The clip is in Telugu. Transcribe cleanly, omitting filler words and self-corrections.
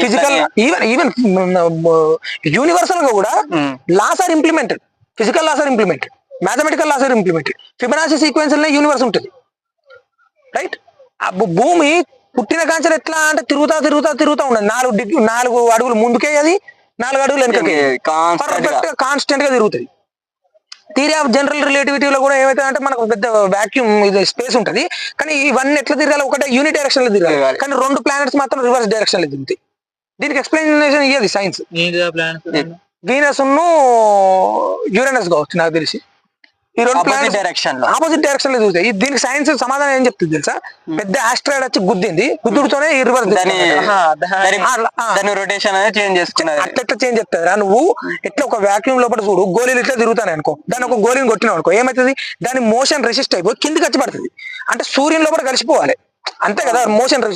ఫిజికల్ ఈవెన్ యూనివర్సల్ గా కూడా laws are implemented, physical laws are implemented, mathematical laws are implemented. Fibonacci sequence universe ఉంటుంది, రైట్? భూమి పుట్టిన కాంచెలు ఎట్లా అంటే తిరుగుతా ఉండదు. 4 అడుగులు ముందుకే, అది 4 అడుగులు వెనకకే, కాన్స్టెంట్ గా తిరుగుతుంది. థియరీ ఆఫ్ జనరల్ రిలేటివిటీలో కూడా ఏమైతే అంటే మనకు పెద్ద వాక్యూమ్ స్పేస్ ఉంటుంది, కానీ ఇవన్నీ ఎట్లా తిరగాలి, ఒకటే యూనిట్ డైరెక్షన్ లో తిరగాలి. కానీ 2 ప్లానెట్స్ మాత్రం రివర్స్ డైరెక్షన్ లో తిరుగుతాయి. దీనికి ఎక్స్ప్లెనేషన్ ఇయ్యది సైన్స్. వీనస్ యురేనస్ కావచ్చు నాకు తెలిసి. ఈ 2 ప్లానెట్స్ ఆపోజిట్ డైరెక్షన్ లో తిరుగుతాయి. దీనికి సైన్స్ సమాధానం ఏం చెప్తుంది తెలుసా? పెద్ద ఆస్ట్రాయిడ్ వచ్చి గుద్దుడుతోనే ఈ రివర్స్ రొటేషన్ అనేది చేంజ్ చేసుకున్నది. అట్లా చేంజ్ చెప్తారా? నువ్వు ఎట్లా ఒక వాక్యూమ్ లోపల చూడు, గోళీలు ఇట్లా తిరుగుతాను అనుకో, దాన్ని ఒక గోళీని కొట్టినావు అనుకో, ఏమవుతుంది? దాని మోషన్ రెసిస్ట్ అయిపోయి కిందికి వచ్చి పడుతుంది. అంటే సూర్యుని లోపల కలిసిపోవాలి, అంతే కదా మోషన్ రెసిస్ట్.